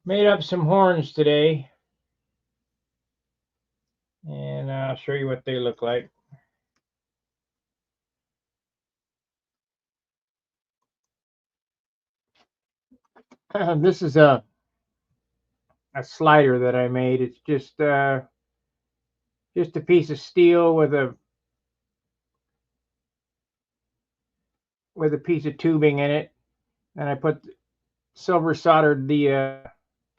Made up some horns today, and I'll show you what they look like. This is a slider that I made. It's just a piece of steel with a piece of tubing in it, and I put silver soldered the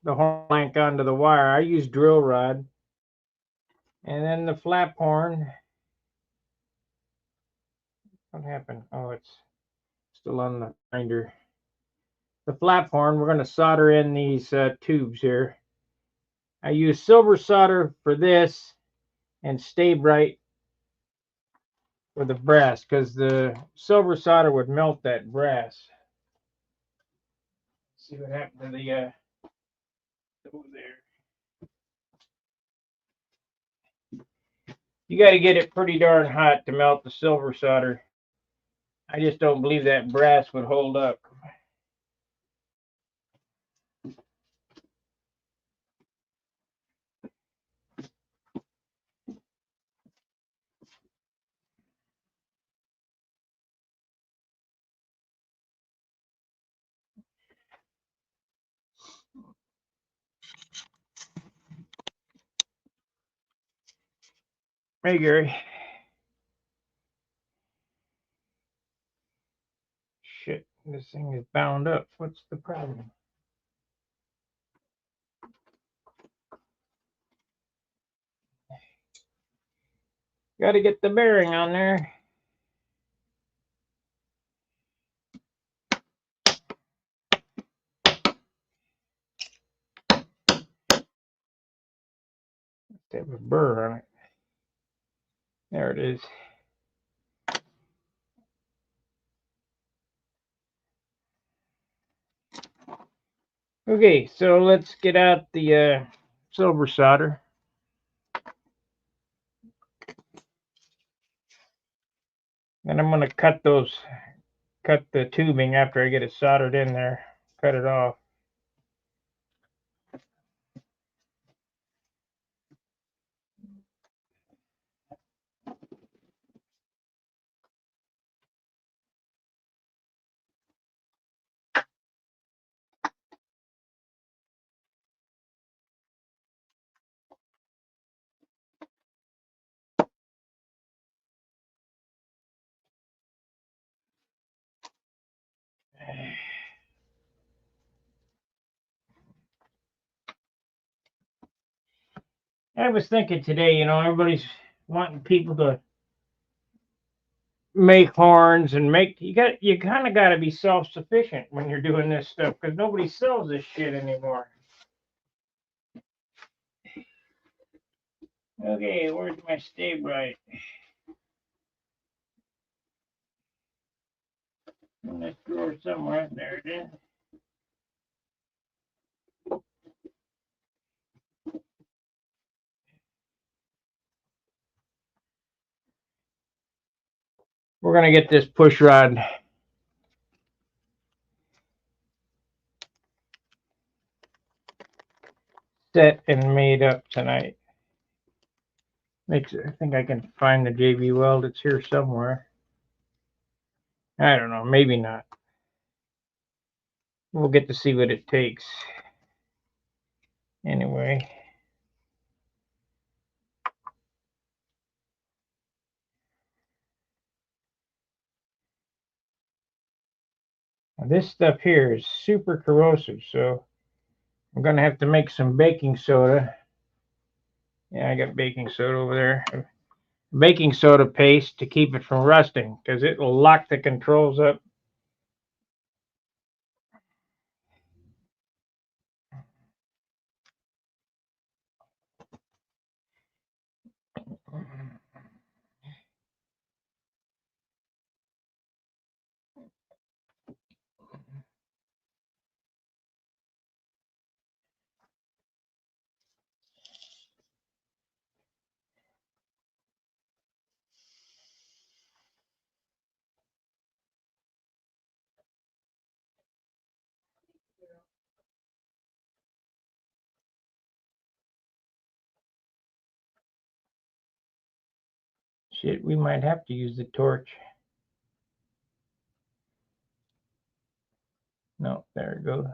horn blank onto the wire. I use drill rod, and then the flap horn. What happened? Oh, it's still on the binder. The flap horn. We're going to solder in these tubes here. I use silver solder for this, and stay bright for the brass, because the silver solder would melt that brass. Let's see what happened to the over there. You got to get it pretty darn hot to melt the silver solder. I just don't believe that brass would hold up. Hey, Gary. Shit, this thing is bound up. What's the problem? Got to get the bearing on there. They have a burr on it. There it is. Okay, so let's get out the silver solder. And I'm going to cut the tubing after I get it soldered in there. Cut it off. I was thinking today, everybody's wanting people to make horns and you kind of got to be self-sufficient when you're doing this stuff, because nobody sells this shit anymore. Okay, where's my stay bright? In this drawer somewhere. There it is. We're gonna get this push rod set and made up tonight. I think I can find the JB weld. It's here somewhere. I don't know, maybe not. We'll get to see what it takes. Anyway. Now this stuff here is super corrosive, so I'm gonna have to make some baking soda. Yeah, I got baking soda over there. Baking soda paste to keep it from rusting, because it will lock the controls up. Shit, we might have to use the torch. No, there it goes.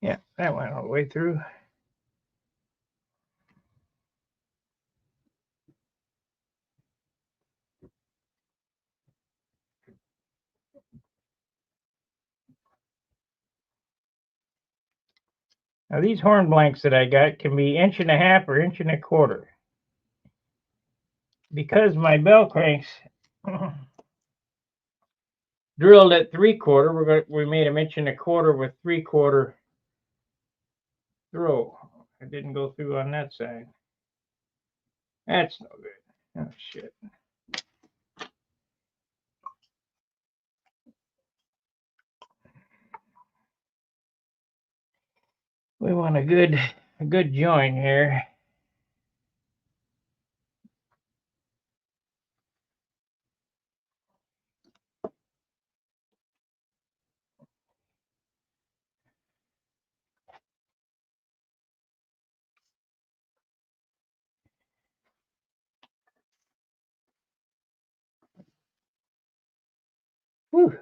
Yeah, that went all the way through. Now these horn blanks that I got can be 1.5 or 1.25. Because my bell cranks drilled at 3/4, we made them 1.25 with 3/4 throw. It didn't go through on that side. That's no good. Oh shit. We want a good joint here. Whew.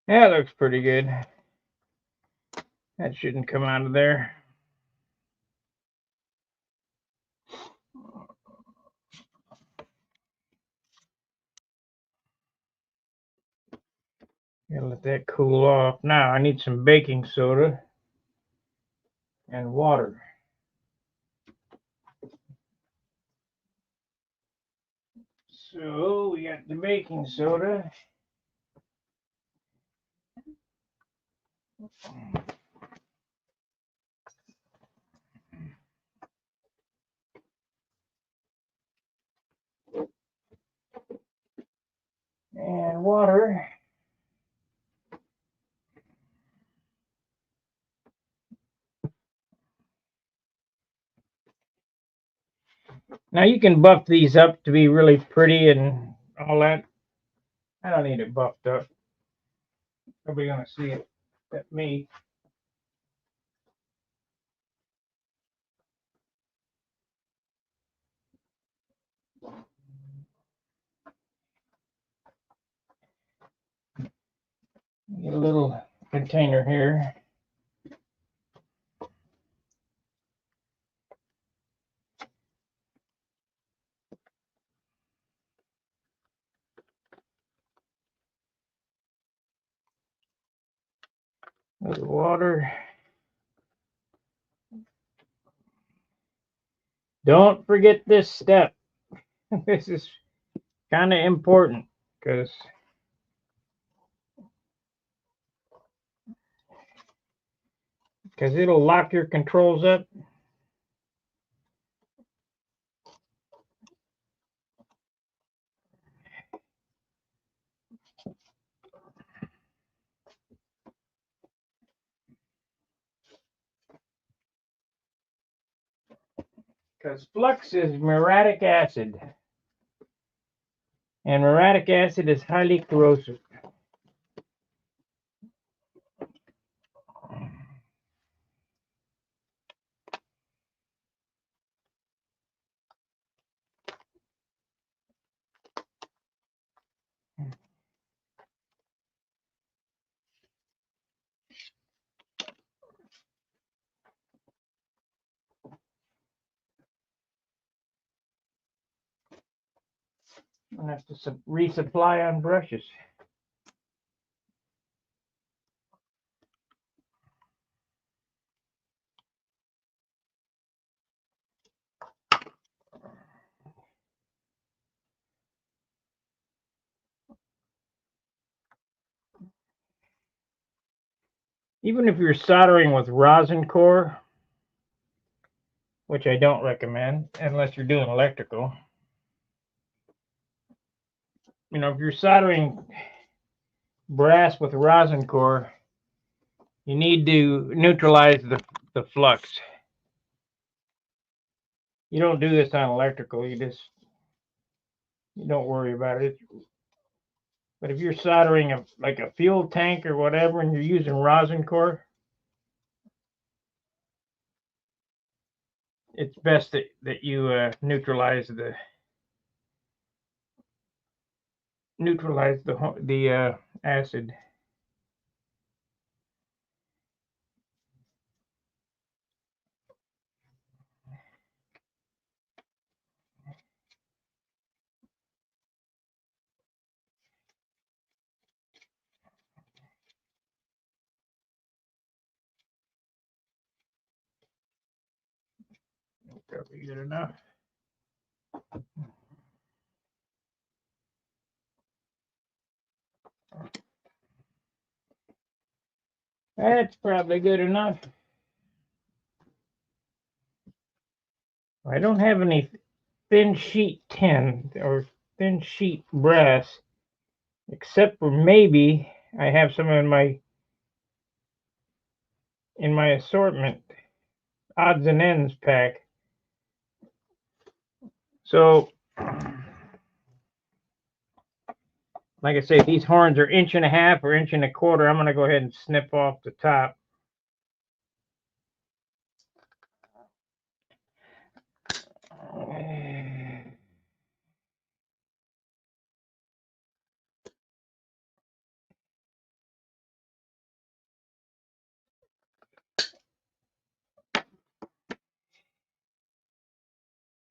That looks pretty good. That shouldn't come out of there. Gotta let that cool off. Now I need some baking soda and water. So we got the baking soda. And water. Now you can buff these up to be really pretty and all that. I don't need it buffed up. Nobody gonna see it except me. Get a little container here. A little water. Don't forget this step. This is kind of important because it'll lock your controls up. Because flux is muriatic acid. And muriatic acid is highly corrosive. I'm going to have to resupply on brushes. Even if you're soldering with rosin core, which I don't recommend unless you're doing electrical. You know, if you're soldering brass with rosin core, you need to neutralize the flux. You don't do this on electrical, you don't worry about it. But if you're soldering like a fuel tank or whatever and you're using rosin core, it's best that you neutralize the acid. Probably good enough. That's probably good enough. I don't have any thin sheet tin or thin sheet brass, except for maybe I have some in my assortment odds and ends pack. So, like I say, these horns are 1.5 or 1.25 inches. I'm going to go ahead and snip off the top.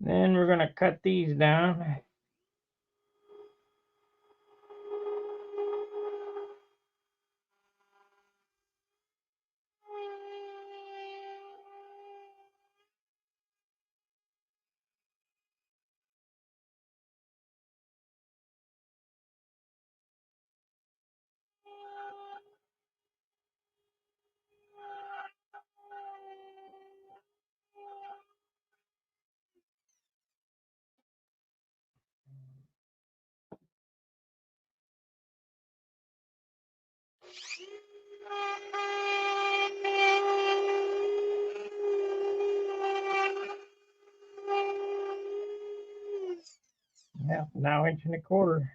Then we're going to cut these down. Yeah, now 1.25 inches.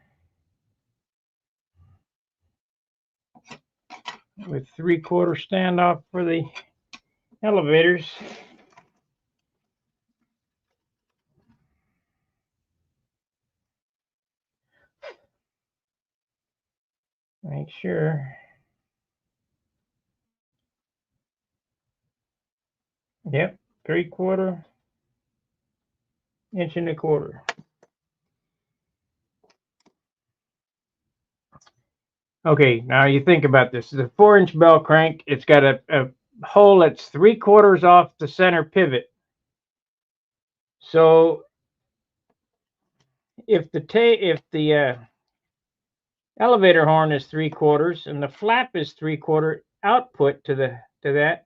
With 3/4 standoff for the elevators. Make sure. Yep, 3/4 1.25 inches. Okay, now you think about this. It's a 4-inch bell crank. It's got a hole that's 3/4 off the center pivot. So if the elevator horn is 3/4 and the flap is 3/4 output to that,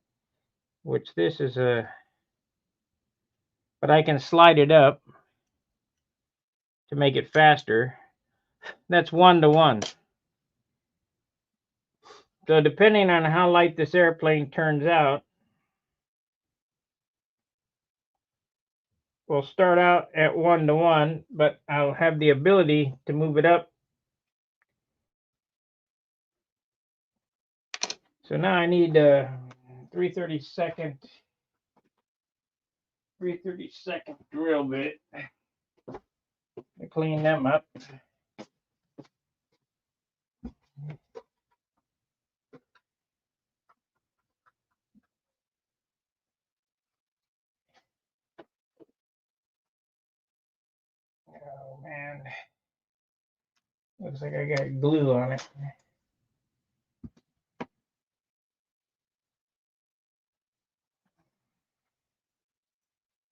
which this is but I can slide it up to make it faster. That's 1-to-1. So depending on how light this airplane turns out, will start out at 1:1, but I'll have the ability to move it up. So now I need a 3/32 drill bit to clean them up. Oh man, looks like I got glue on it.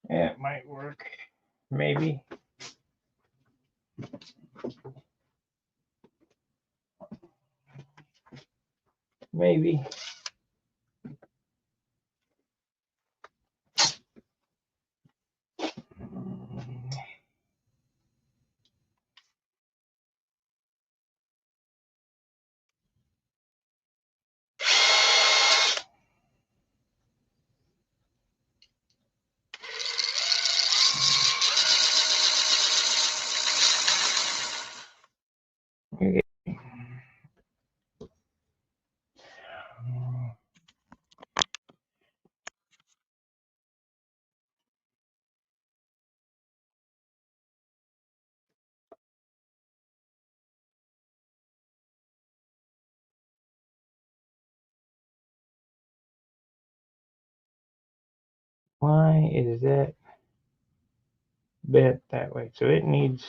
Yeah, it might work. Maybe. Maybe. Okay. Why is that bent that way? So it needs.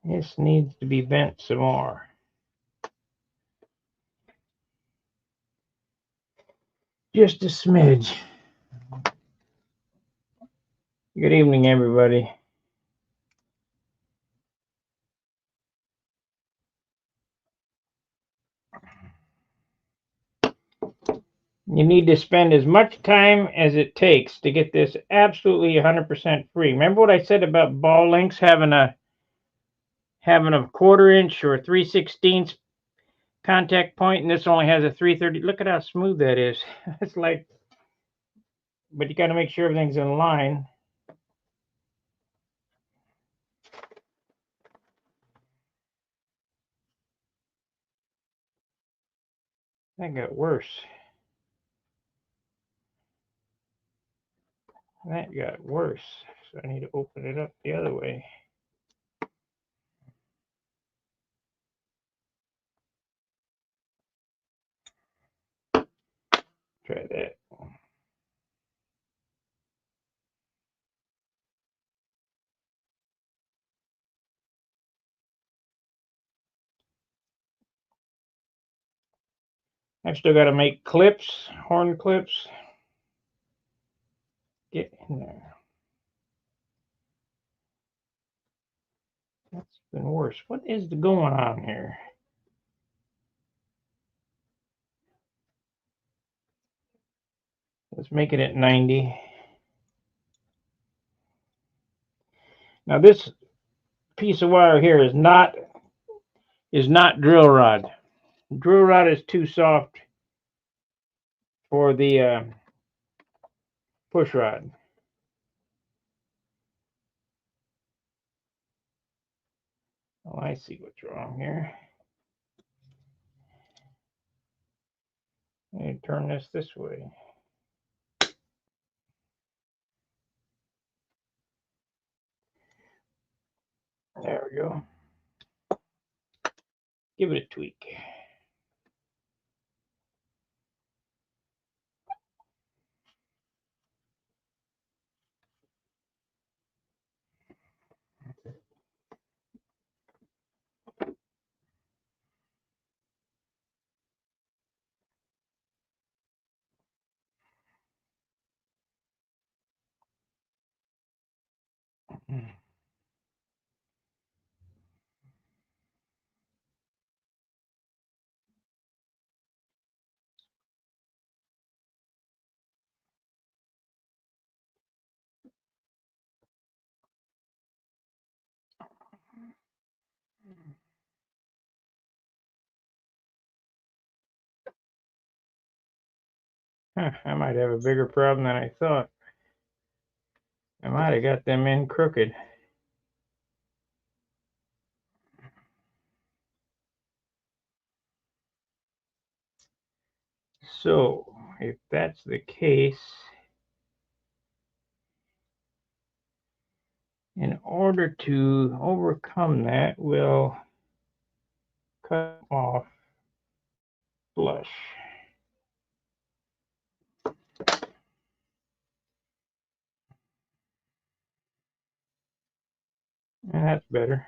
This needs to be bent some more. Just a smidge. Good evening, everybody. You need to spend as much time as it takes to get this absolutely 100% free. Remember what I said about ball links having a 1/4 inch or 3/16 contact point, and this only has a 3/30. Look at how smooth that is. It's like, but you got to make sure everything's in line. That got worse. That got worse. So I need to open it up the other way. Try that. I've still got to make clips, horn clips. Get in there. That's been worse. What is going on here? Let's make it at 90. Now this piece of wire here is not drill rod. Drill rod is too soft for the push rod. Oh, I see what's wrong here. I need to turn this way. There we go. Give it a tweak. Huh, I might have a bigger problem than I thought. I might have got them in crooked. So, if that's the case, in order to overcome that, we'll cut off flush. And that's better.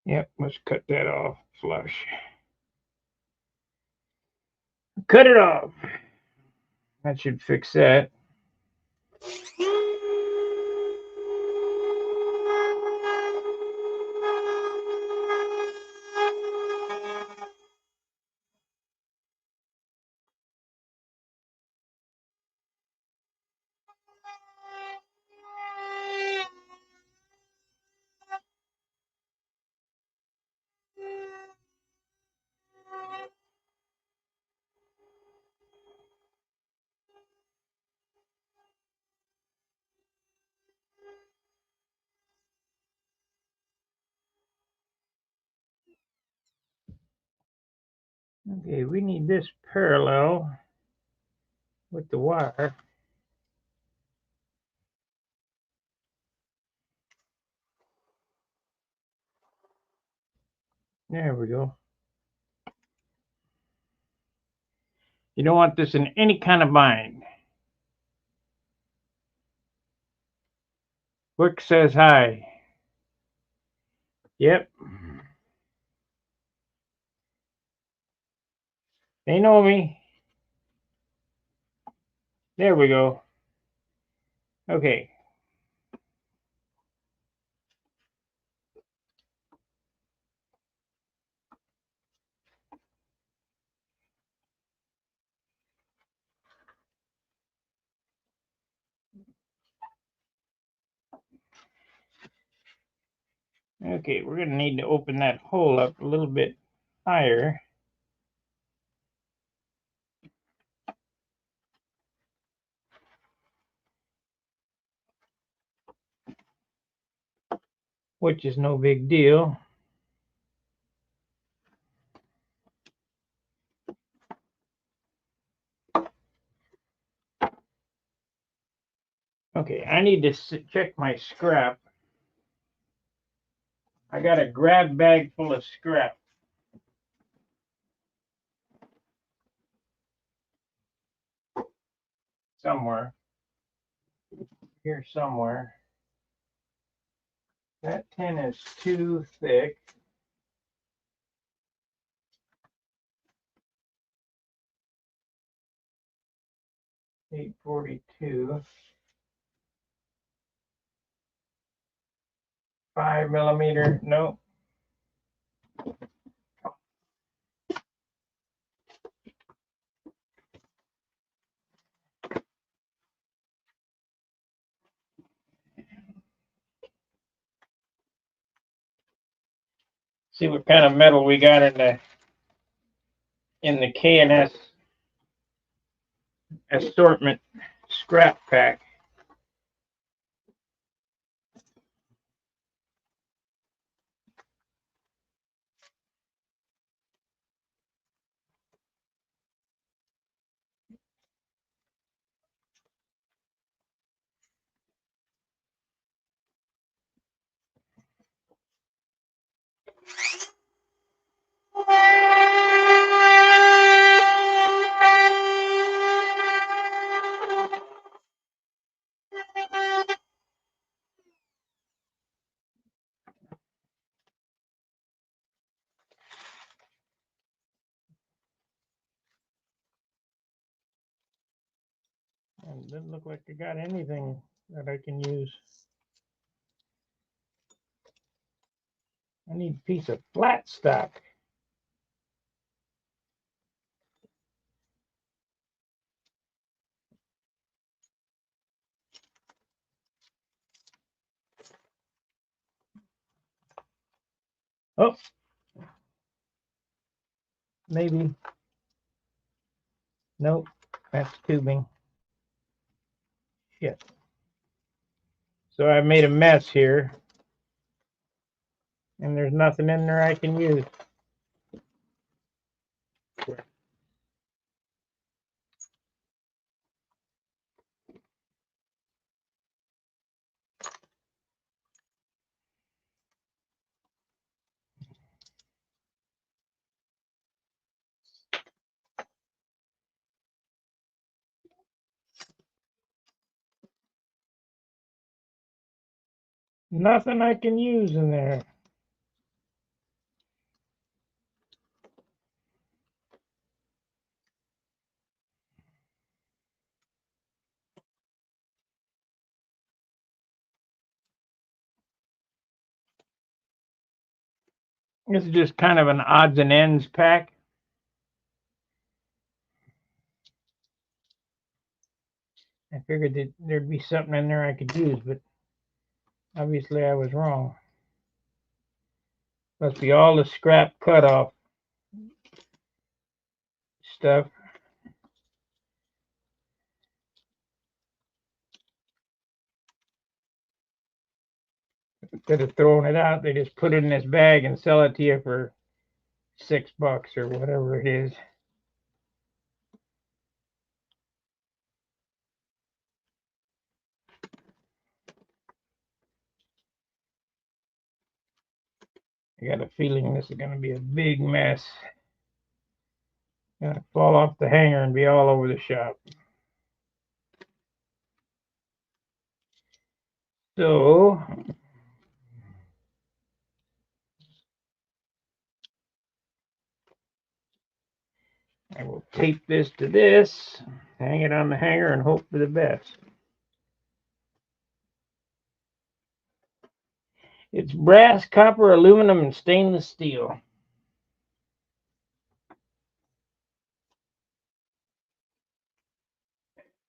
Yep, let's cut that off flush. Cut it off. That should fix that. Okay, we need this parallel with the wire. There we go. You don't want this in any kind of bind. Quick says hi. Yep. They know me. There we go. Okay. Okay, we're going to need to open that hole up a little bit higher. Which is no big deal. Okay, I need to check my scrap. I got a grab bag full of scrap. Somewhere. Here somewhere. That tin is too thick. .842. 5mm. Nope. See what kind of metal we got in the K&S assortment scrap pack. It doesn't look like I got anything that I can use. I need a piece of flat stock. Oh, maybe. Nope, that's tubing. Shit. So I made a mess here, and there's nothing in there I can use. Nothing I can use in there. This is just kind of an odds and ends pack. I figured that there'd be something in there I could use, but obviously I was wrong. Must be all the scrap cutoff stuff. Instead of throwing it out, they just put it in this bag and sell it to you for $6 or whatever it is. I got a feeling this is going to be a big mess. Gonna fall off the hanger and be all over the shop. So I will tape this to this, hang it on the hanger, and hope for the best. It's brass, copper, aluminum, and stainless steel.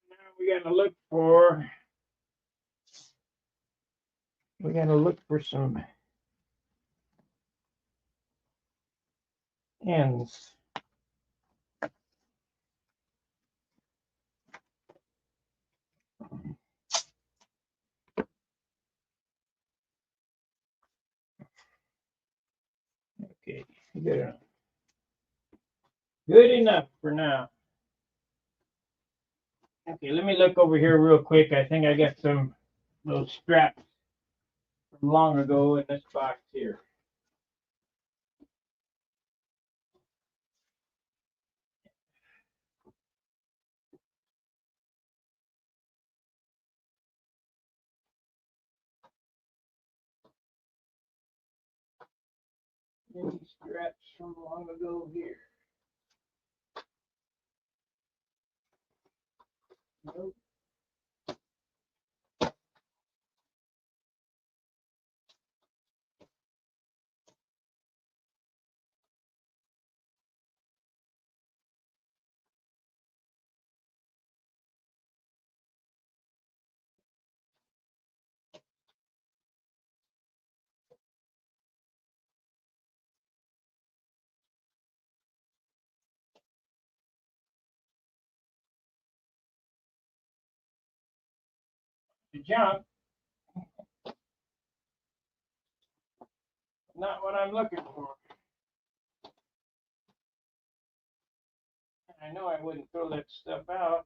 Now we gotta look for some ends. Okay, good enough for now. Okay, let me look over here real quick. I think I got some those straps from long ago in this box here. Any straps from long ago here? Nope. The junk. Not what I'm looking for. I know I wouldn't throw that stuff out.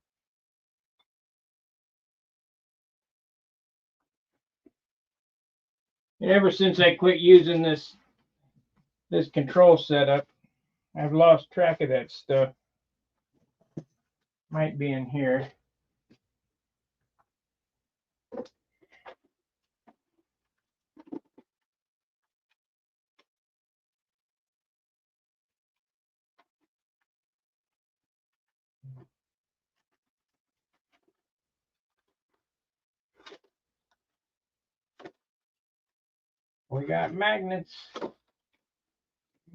And ever since I quit using this control setup, I've lost track of that stuff. Might be in here. We got magnets. We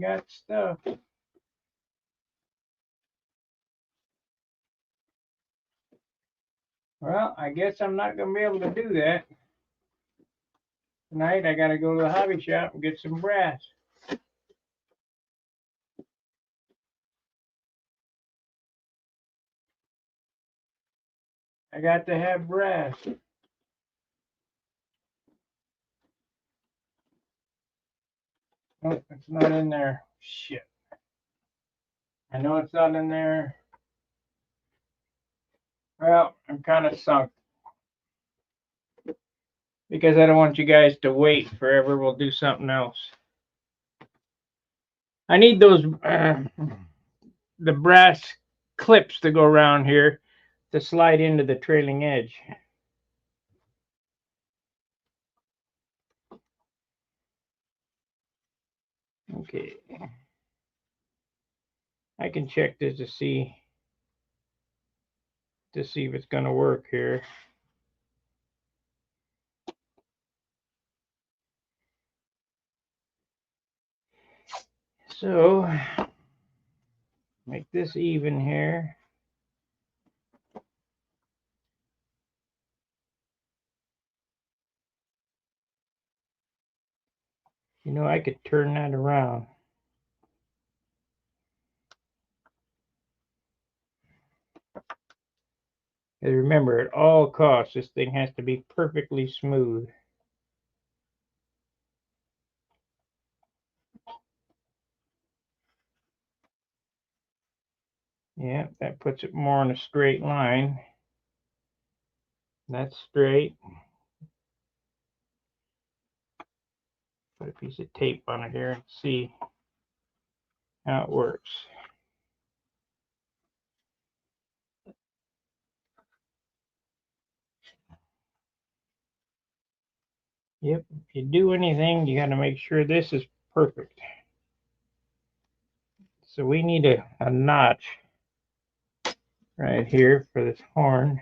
got stuff. Well, I guess I'm not going to be able to do that. Tonight I got to go to the hobby shop and get some brass. I got to have brass. Nope, it's not in there. Shit. I know it's not in there. Well, I'm kind of sunk. Because I don't want you guys to wait forever. We'll do something else. I need those, the brass clips to go around here to slide into the trailing edge. Okay. I can check this to see if it's going to work here. So, make this even here. You know, I could turn that around. And remember, at all costs, this thing has to be perfectly smooth. Yeah, that puts it more on a straight line. That's straight. Put a piece of tape on it here and see how it works. Yep, if you do anything, you got to make sure this is perfect. So we need a notch right here for this horn.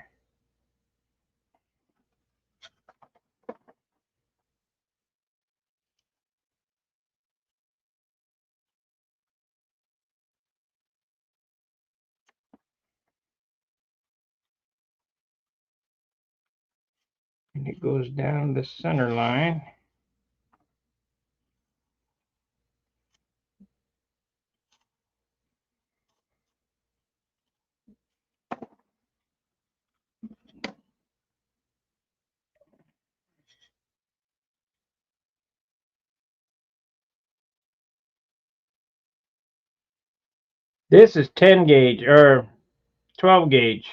And it goes down the center line. This is 10 gauge or 12 gauge.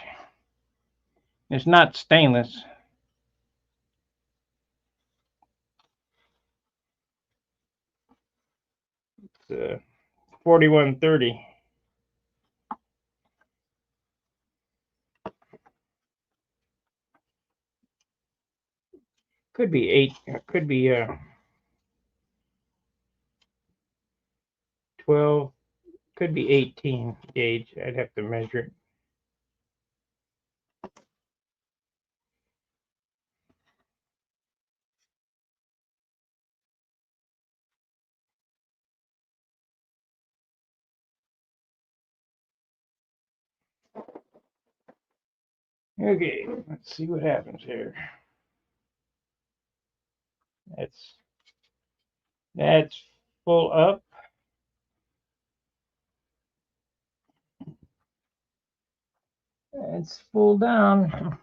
It's not stainless. It's 4130. Could be 8. Could be 12. Could be 18 gauge. I'd have to measure it. Okay, let's see what happens here. That's full up. It's full down.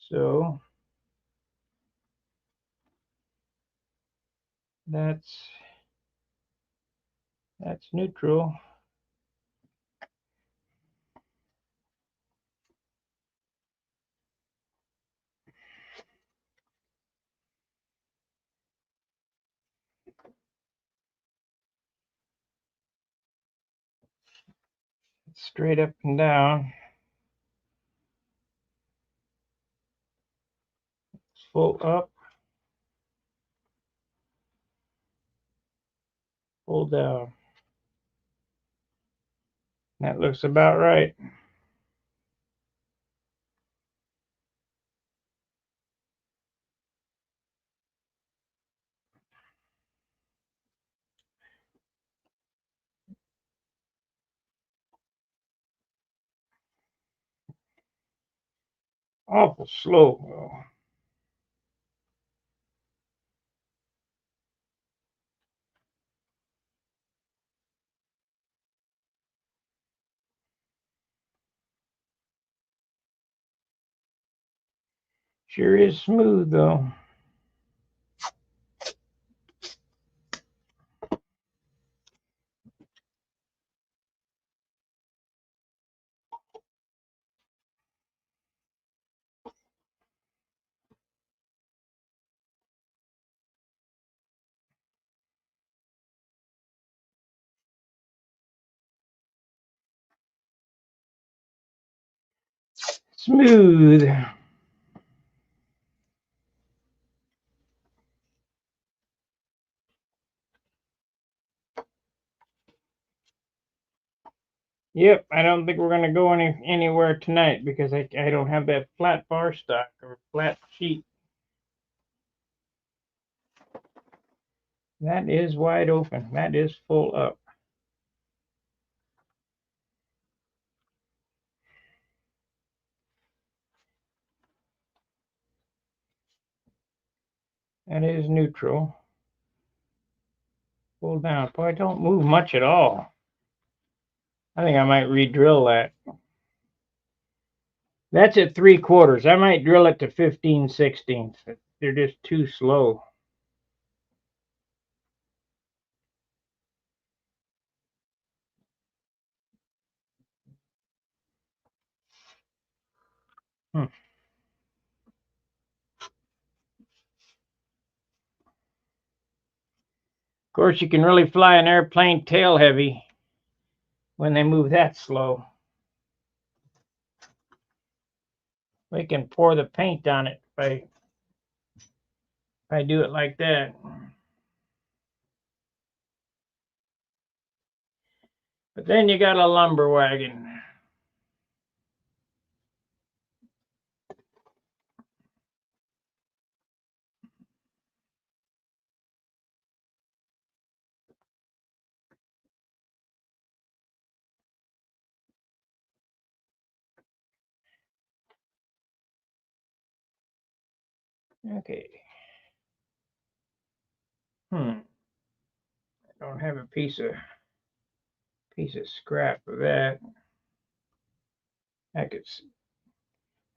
So that's neutral. It's straight up and down. It's full up, full down. That looks about right. Awful slow though. Sure is smooth though. Smooth. Yep, I don't think we're gonna go anywhere tonight because I don't have that flat bar stock or flat sheet. That is wide open. That is full up. That is neutral. Pull down. Boy, don't move much at all. I think I might re-drill that. That's at 3/4. I might drill it to 15/16. They're just too slow. Of course, you can really fly an airplane tail heavy when they move that slow. We can pour the paint on it if I do it like that. But then you got a lumber wagon. Okay. I don't have a piece of scrap of that.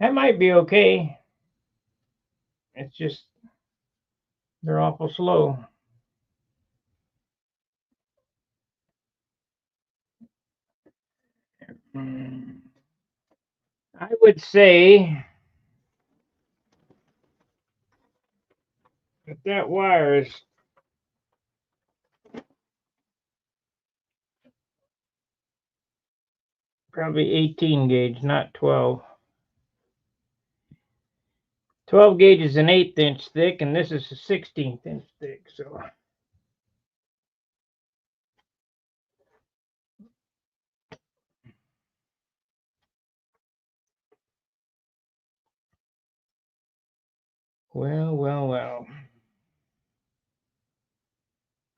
That might be okay. It's just they're awful slow. I would say that wire is probably 18 gauge, not 12. 12 gauge is an 1/8 inch thick, and this is a 16th inch thick. So, well.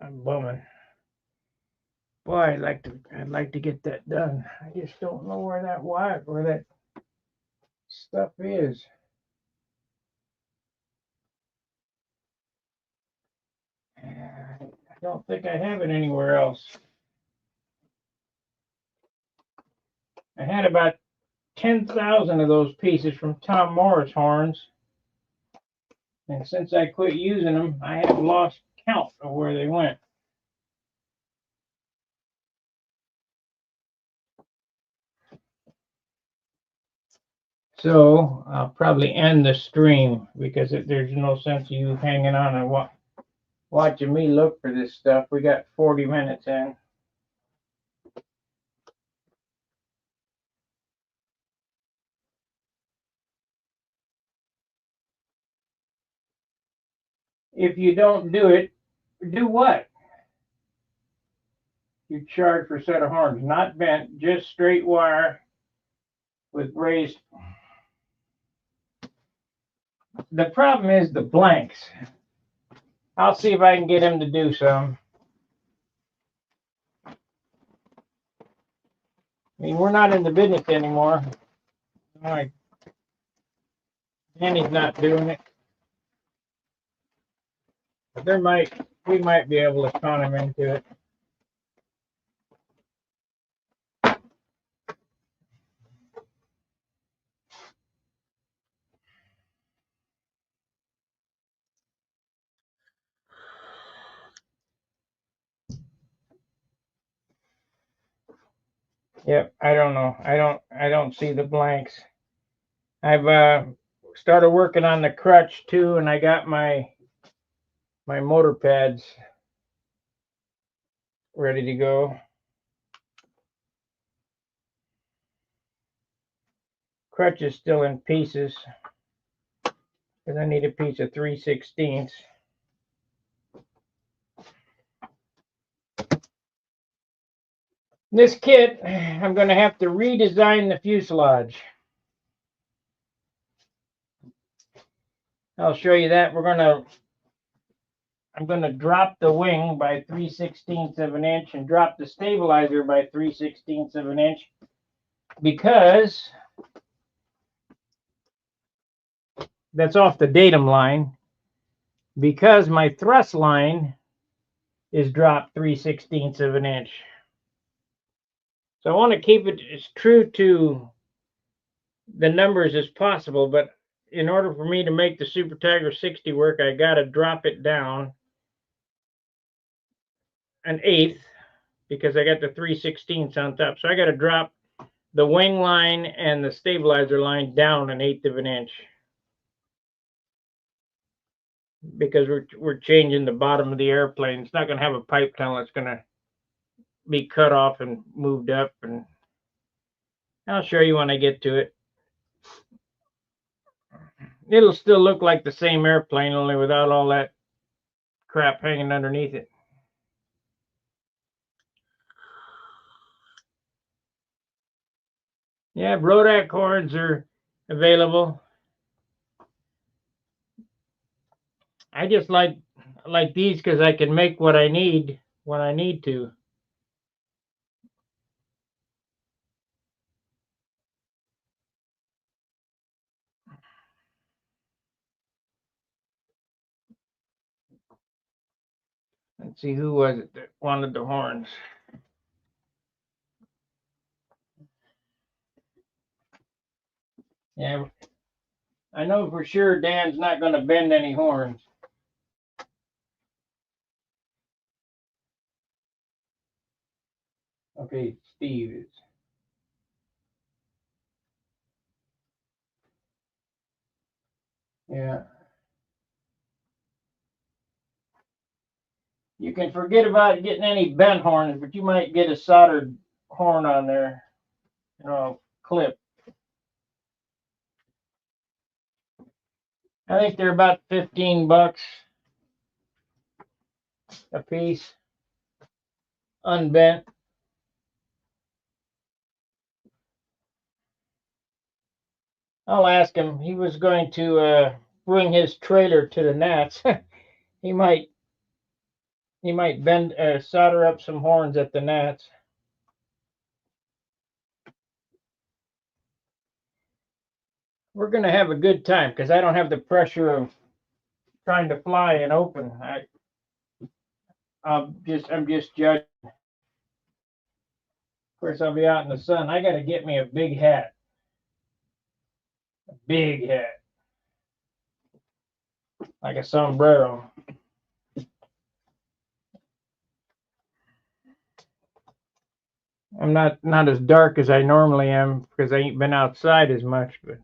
I'm bumming. Boy, I'd like to get that done. I just don't know where that stuff is. I don't think I have it anywhere else. I had about 10,000 of those pieces from Tom Morris horns, and since I quit using them, I have lost count of where they went. So I'll probably end the stream because there's no sense of you hanging on and watching me look for this stuff. We got 40 minutes in. If you don't do it, do what? You charge for a set of horns, not bent, just straight wire with raised. The problem is the blanks. I'll see if I can get him to do some. I mean, we're not in the business anymore. All right. Danny's not doing it. But we might be able to con him into it. Yep, I don't know. I don't see the blanks. I've started working on the crutch too, and I got my motor pads ready to go. Crutch is still in pieces because I need a piece of 3/16. This kit, I'm going to have to redesign the fuselage. I'll show you that. I'm going to drop the wing by 3/16 of an inch and drop the stabilizer by 3/16 of an inch because that's off the datum line, because my thrust line is dropped 3/16 of an inch. So I want to keep it as true to the numbers as possible, but in order for me to make the Super Tiger 60 work, I got to drop it down an eighth because I got the 3/16 on top. So I got to drop the wing line and the stabilizer line down an eighth of an inch because we're changing the bottom of the airplane. It's not going to have a pipe tunnel. It's going to be cut off and moved up, and I'll show you when I get to it. It'll still look like the same airplane, only without all that crap hanging underneath it. Yeah, Brodak cords are available. I just like these because I can make what I need when I need to. Let's see, who was it that wanted the horns? Yeah, I know for sure Dan's not going to bend any horns. Okay, Steve is. Yeah. You can forget about getting any bent horns, but you might get a soldered horn on there, clip. I think they're about $15 a piece, unbent. I'll ask him. He was going to bring his trailer to the Nats. he might bend solder up some horns at the Nats. We're gonna have a good time because I don't have the pressure of trying to fly and open. I'm just judging. Of course, I'll be out in the sun. I got to get me a big hat. A big hat, like a sombrero. I'm not as dark as I normally am because I ain't been outside as much, but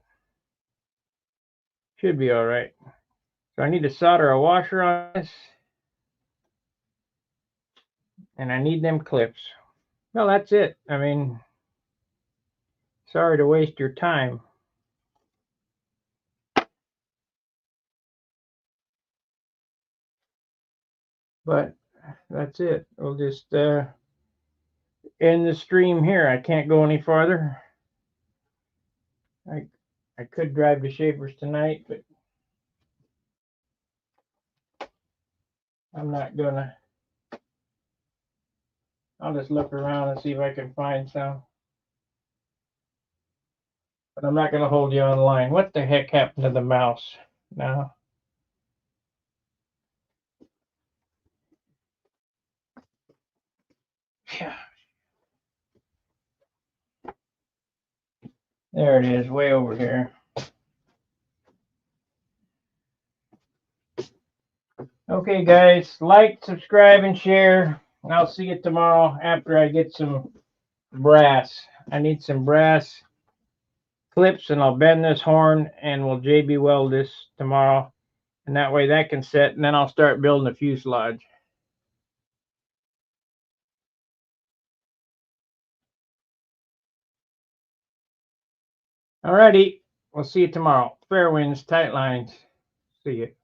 should be all right. So I need to solder a washer on this, and I need them clips. Well, that's it. I mean, sorry to waste your time. But that's it. We'll just end the stream here. I can't go any farther. I could drive to Schaefer's tonight, but I'm not gonna. I'll just look around and see if I can find some. But I'm not gonna hold you online. What the heck happened to the mouse now? Yeah. There it is, way over here. Okay, guys, like, subscribe, and share. And I'll see you tomorrow after I get some brass. I need some brass clips, and I'll bend this horn and we'll JB weld this tomorrow. And that way that can set, and then I'll start building the fuselage. Alrighty, we'll see you tomorrow. Fair winds, tight lines. See you.